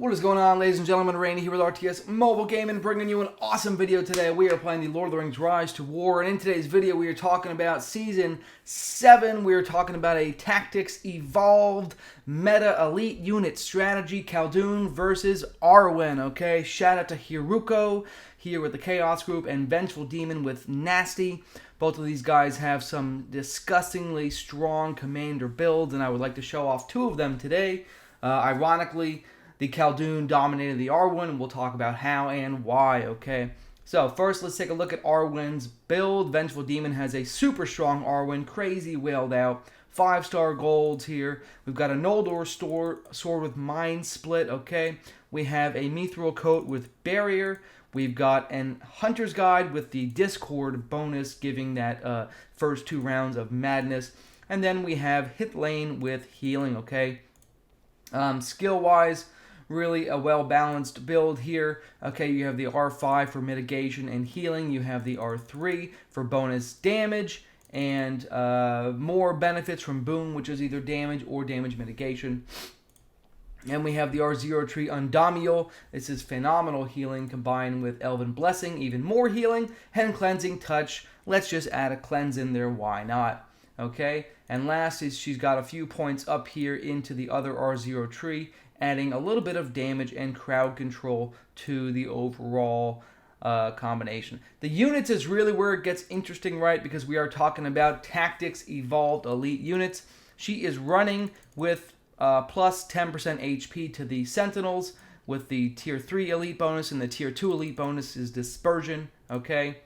What is going on, ladies and gentlemen? Randy here with RTS Mobile Gaming, bringing you an awesome video today. We are playing the Lord of the Rings Rise to War, and in today's video we are talking about Season 7. We are talking about a Tactics Evolved Meta Elite Unit Strategy, Khaldoon versus Arwen, okay? Shout out to Hiruko here with the Chaos Group and Vengeful Demon with Nasty. Both of these guys have some disgustingly strong commander builds, and I would like to show off two of them today. Ironically, the Khaldoon dominated the Arwen, and we'll talk about how and why, okay? So first, let's take a look at Arwen's build. Vengeful Demon has a super strong Arwen, crazy wailed out, 5-star golds here. We've got a Noldor sword with Mind Split, okay? We have a Mithril coat with Barrier. We've got an Hunter's Guide with the Discord bonus, giving that first 2 rounds of madness. And then we have Hit Lane with healing, okay? Skill-wise, really a well-balanced build here. Okay, you have the R5 for mitigation and healing. You have the R3 for bonus damage and more benefits from Boon, which is either damage or damage mitigation. And we have the R0 tree Undamiel. This is phenomenal healing combined with Elven Blessing, even more healing, and Cleansing Touch. Let's just add a cleanse in there, why not? Okay, and last is she's got a few points up here into the other R0 tree, adding a little bit of damage and crowd control to the overall combination. The units is really where it gets interesting, right? Because we are talking about Tactics Evolved Elite units. She is running with plus 10% HP to the Sentinels with the Tier 3 Elite bonus, and the Tier 2 Elite bonus is Dispersion, okay?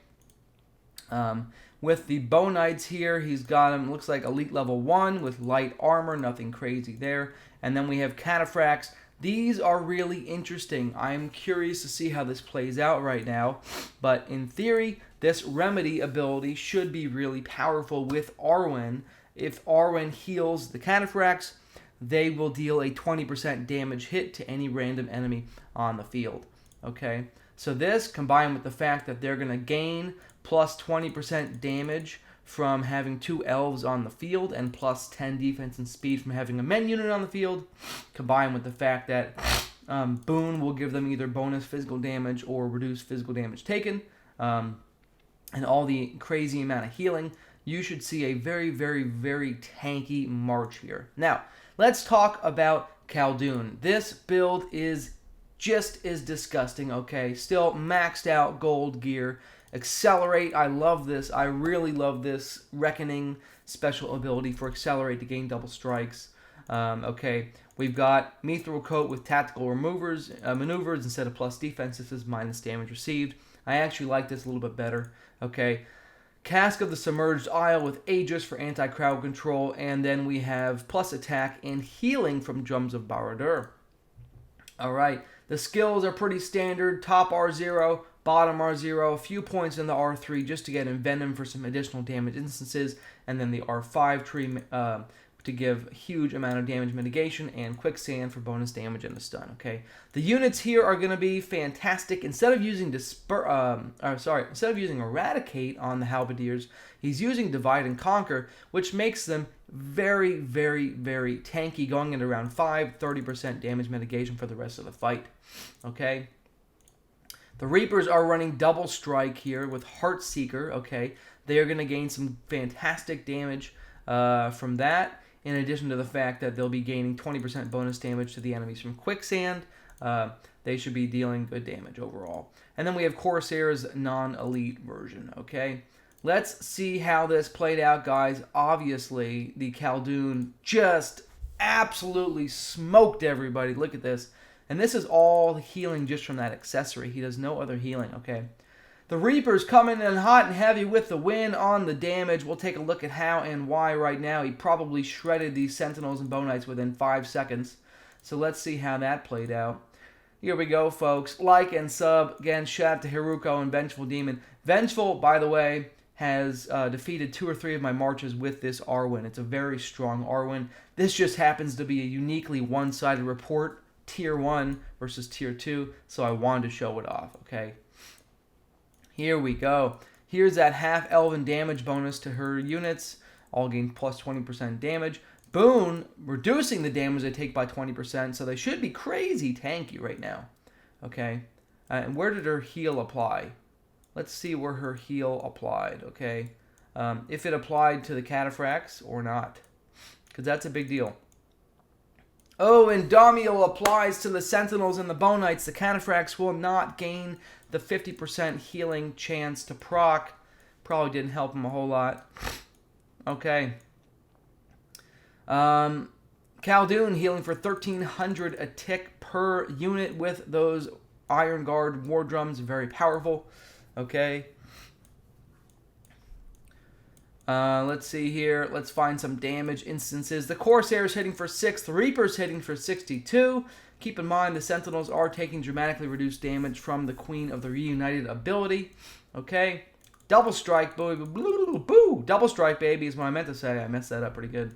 With the Bow Knights here, he's got him, looks like Elite Level 1 with light armor, nothing crazy there. And then we have Cataphracts. These are really interesting. I'm curious to see how this plays out right now. But in theory, this Remedy ability should be really powerful with Arwen. If Arwen heals the Cataphracts, they will deal a 20% damage hit to any random enemy on the field. Okay? So this, combined with the fact that they're going to gain plus 20% damage from having 2 elves on the field and plus 10 defense and speed from having a men unit on the field, combined with the fact that Boon will give them either bonus physical damage or reduced physical damage taken, and all the crazy amount of healing, you should see a very, very, very tanky March here. Now, let's talk about Khaldoon. This build is just as disgusting, okay? Still maxed out gold gear. Accelerate, I love this. I really love this Reckoning special ability for Accelerate to gain double strikes. Okay, we've got Mithril Coat with tactical maneuvers instead of plus defense. This is minus damage received. I actually like this a little bit better. Okay, Cask of the Submerged Isle with Aegis for anti-crowd control, and then we have plus attack and healing from Drums of Barad-dûr. Alright, the skills are pretty standard. Top R0, bottom R0, a few points in the R3 just to get Envenom for some additional damage instances, and then the R5 tree to give huge amount of damage mitigation, and Quicksand for bonus damage and a stun, okay? The units here are going to be fantastic. Instead of using Eradicate on the Halberdiers, he's using Divide and Conquer, which makes them very, very, very tanky, going at around 30% damage mitigation for the rest of the fight, okay? The Reapers are running Double Strike here with Heartseeker, okay? They are going to gain some fantastic damage from that, in addition to the fact that they'll be gaining 20% bonus damage to the enemies from Quicksand. They should be dealing good damage overall. And then we have Corsair's non-elite version, okay? Let's see how this played out, guys. Obviously, the Khaldoon just absolutely smoked everybody. Look at this. And this is all healing just from that accessory. He does no other healing, okay? The Reaper's coming in hot and heavy with the win on the damage. We'll take a look at how and why right now. He probably shredded these Sentinels and Bow Knights within 5 seconds. So let's see how that played out. Here we go, folks. Like and sub. Again, shout out to Hiruko and Vengeful Demon. Vengeful, by the way, has defeated 2 or 3 of my marches with this Arwen. It's a very strong Arwen. This just happens to be a uniquely one-sided report. Tier 1 versus Tier 2, so I wanted to show it off, okay? Here we go. Here's that half elven damage bonus to her units. All gain plus 20% damage. Boone reducing the damage they take by 20%, so they should be crazy tanky right now. Okay, and where did her heal apply? Let's see where her heal applied, okay? If it applied to the cataphracts or not, because that's a big deal. Oh, and Damiel applies to the Sentinels and the Bone Knights. The cataphracts will not gain the 50% healing chance to proc. Probably didn't help him a whole lot. Okay. Khaldoon healing for 1,300 a tick per unit with those Iron Guard War Drums. Very powerful. Okay. Let's see here. Let's find some damage instances. The Corsairs hitting for 6. The Reapers hitting for 62. Keep in mind the Sentinels are taking dramatically reduced damage from the Queen of the Reunited ability. Okay. Double strike, boo, boo, boo. Double strike, baby, is what I meant to say. I messed that up pretty good.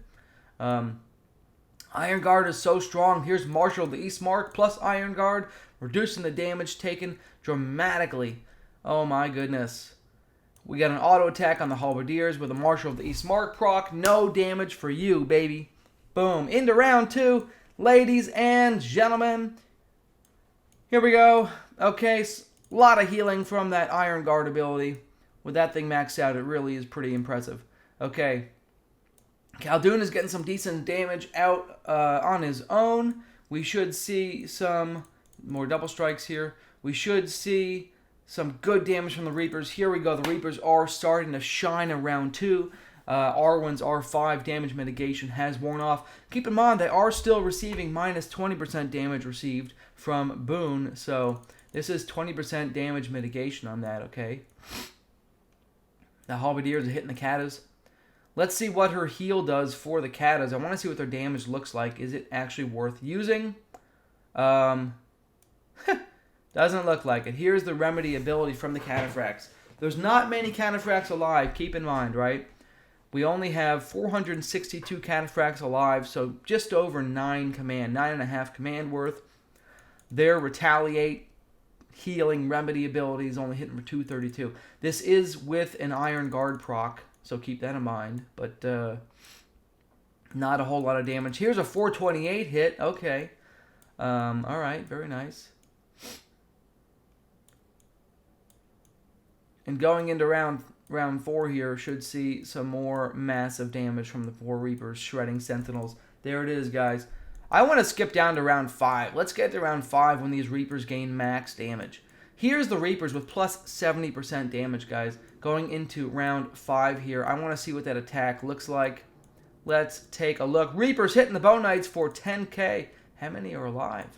Iron Guard is so strong. Here's Marshal of the East Mark plus Iron Guard, reducing the damage taken dramatically. Oh my goodness. We got an auto attack on the Halberdiers with a Marshal of the East Mark proc. No damage for you, baby. Boom. Into round 2, ladies and gentlemen. Here we go. Okay, a lot of healing from that Iron Guard ability. With that thing maxed out, it really is pretty impressive. Okay. Khaldoon is getting some decent damage out on his own. We should see some more double strikes here. We should see some good damage from the Reapers. Here we go. The Reapers are starting to shine in round 2. Arwen's R5 damage mitigation has worn off. Keep in mind, they are still receiving minus 20% damage received from Boone. So this is 20% damage mitigation on that, okay? The Halberdiers are hitting the Katas. Let's see what her heal does for the Katas. I want to see what their damage looks like. Is it actually worth using? Doesn't look like it. Here's the remedy ability from the cataphracts. There's not many cataphracts alive, keep in mind, right? We only have 462 cataphracts alive, so just over 9.5 command worth. Their retaliate, healing, remedy abilities only hitting for 232. This is with an Iron Guard proc, so keep that in mind. But not a whole lot of damage. Here's a 428 hit. Okay. Alright, very nice. And going into round 4 here, should see some more massive damage from the 4 Reapers shredding Sentinels. There it is, guys. I want to skip down to round 5. Let's get to round 5 when these Reapers gain max damage. Here's the Reapers with plus 70% damage, guys. Going into round 5 here. I want to see what that attack looks like. Let's take a look. Reapers hitting the Bone Knights for 10k. How many are alive?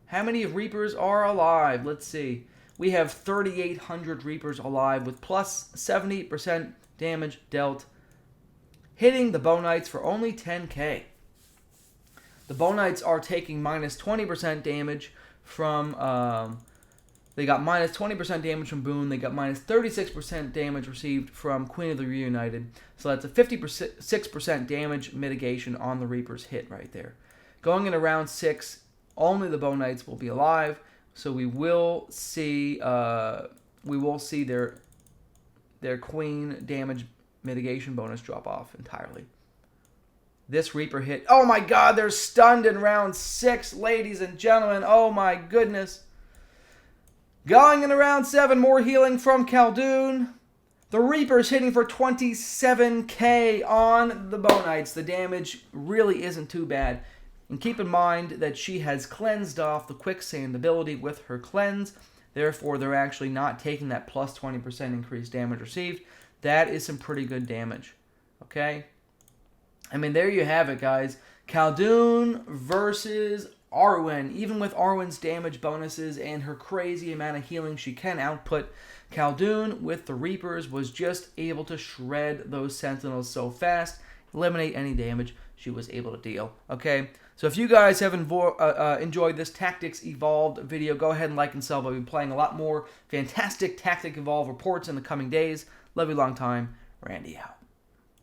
How many Reapers are alive? Let's see. We have 3,800 Reapers alive with plus 70% damage dealt. Hitting the Bone Knights for only 10k. The Bone Knights are taking minus 20% damage from... they got minus 20% damage from Boone. They got minus 36% damage received from Queen of the Reunited. So that's a 56% damage mitigation on the Reaper's hit right there. Going into round 6, only the Bone Knights will be alive. So we will see their Queen damage mitigation bonus drop off entirely. This Reaper hit. Oh my god, they're stunned in round 6, ladies and gentlemen. Oh my goodness. Going into round 7, more healing from Khaldoon. The Reaper's hitting for 27k on the Bone Knights. The damage really isn't too bad. And keep in mind that she has cleansed off the Quicksand ability with her cleanse. Therefore, they're actually not taking that plus 20% increased damage received. That is some pretty good damage. Okay? I mean, there you have it, guys. Khaldoon versus Arwen. Even with Arwen's damage bonuses and her crazy amount of healing she can output, Khaldoon with the Reapers was just able to shred those Sentinels so fast, eliminate any damage she was able to deal. Okay? So if you guys have enjoyed this Tactics Evolved video, go ahead and like and sub. I'll be playing a lot more fantastic Tactic Evolved reports in the coming days. Love you long time. Randy out.